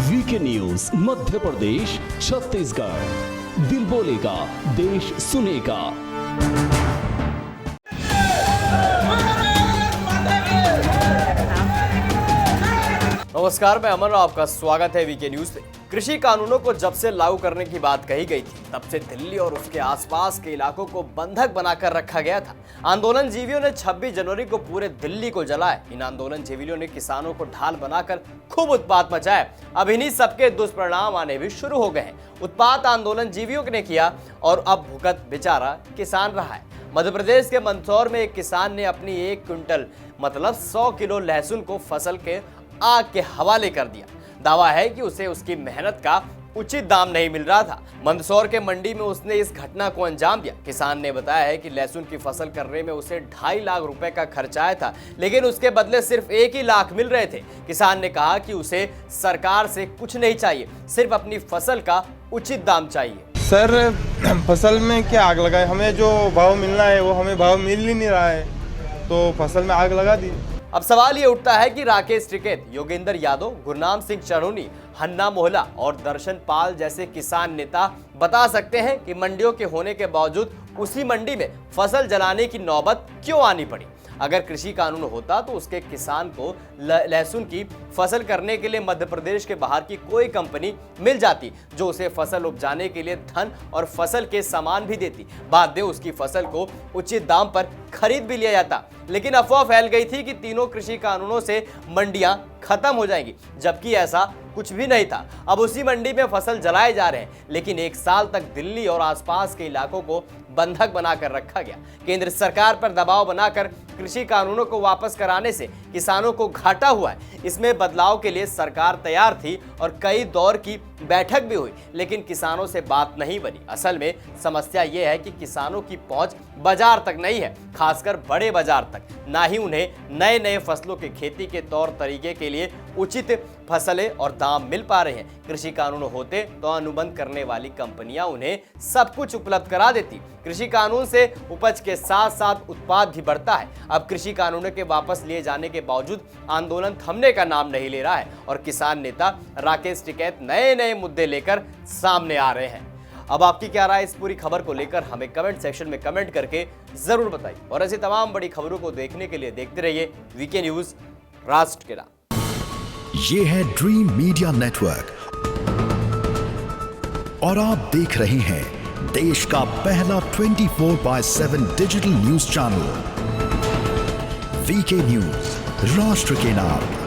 VK news Madhya Pradesh Chhattisgarh, दिल बोलेगा देश सुनेगा। नमस्कार, मैं अमन और आपका स्वागत है वीके न्यूज पे। कृषि कानूनों को जब से लागू करने की बात कही गई थी, तब से दिल्ली और उसके आसपास के इलाकों को बंधक बनाकर रखा गया था। आंदोलनजीवियों ने 26 जनवरी को पूरे दिल्ली को जलाया। इन आंदोलनजीवियों ने किसानों को ढाल बनाकर खूब उत्पात मचाया। अब इन्हीं सबके दुष्परिणाम आने भी शुरू हो गए हैं। उत्पात आंदोलनजीवियों ने किया और अब भुगत बेचारा किसान रहा है। मध्य प्रदेश के मंदसौर में एक किसान ने अपनी 1 क्विंटल मतलब 100 किलो लहसुन को फसल के आग के हवाले कर दिया। दावा है कि उसे उसकी मेहनत का उचित दाम नहीं मिल रहा था। मंदसौर के मंडी में उसने इस घटना को अंजाम दिया। किसान ने बताया है कि लहसुन की फसल करने में उसे 2.5 लाख रुपए का खर्च आया था, लेकिन उसके बदले सिर्फ 1 ही लाख मिल रहे थे। किसान ने कहा कि उसे सरकार से कुछ नहीं चाहिए, सिर्फ अपनी फसल का उचित दाम चाहिए। सर, फसल में क्या आग लगाए? हमें जो भाव मिलना है वो हमें भाव मिल ही नहीं रहा है, तो फसल में आग लगा दी। अब सवाल ये उठता है कि राकेश टिकैत, योगेंद्र यादव, गुरनाम सिंह चढ़ूनी, हन्ना मोहला और दर्शन पाल जैसे किसान नेता बता सकते हैं कि मंडियों के होने के बावजूद उसी मंडी में फसल जलाने की नौबत क्यों आनी पड़ी। अगर कृषि कानून होता तो उसके किसान को लहसुन की फसल करने के लिए मध्य प्रदेश के बाहर की कोई कंपनी मिल जाती, जो उसे फसल उपजाने के लिए धन और फसल के सामान भी देती। बाद में उसकी फसल को उचित दाम पर खरीद भी लिया जाता। लेकिन अफवाह फैल गई थी कि तीनों कृषि कानूनों से मंडियां खत्म हो जाएंगी, जबकि ऐसा कुछ भी नहीं था। अब उसी मंडी में फसल जलाए जा रहे हैं, लेकिन 1 साल तक दिल्ली और आसपास के इलाकों को बंधक बनाकर रखा गया। केंद्र सरकार पर दबाव बनाकर कृषि कानूनों को वापस कराने से किसानों को घाटा हुआ है। इसमें बदलाव के लिए सरकार तैयार थी और कई दौर की बैठक भी हुई, लेकिन किसानों से बात नहीं बनी। असल में समस्या यह है कि किसानों की पहुंच बाजार तक नहीं है, खासकर बड़े बाजार तक। ना ही उन्हें नए नए फसलों की खेती के तौर तरीके के लिए उचित फसलें और दाम मिल पा रहे हैं। कृषि कानून होते तो अनुबंध करने वाली कंपनियां उन्हें सब कुछ उपलब्ध करा देती। कृषि कानून से उपज के साथ साथ उत्पाद भी बढ़ता है। अब कृषि कानूनों के वापस लिए जाने के बावजूद आंदोलन थमने का नाम नहीं ले रहा है और किसान नेता राकेश टिकैत नए नए मुद्दे लेकर सामने आ रहे हैं। अब आपकी क्या राय इस पूरी खबर को लेकर हमें कमेंट सेक्शन में कमेंट करके जरूर बताइए। और ऐसी तमाम बड़ी खबरों को देखने के लिए देखते रहिए वीके न्यूज, राष्ट्र के नाम। ये है ड्रीम मीडिया नेटवर्क और आप देख रहे हैं देश का पहला 24/7 digital news channel VK news, राष्ट्र के नाम।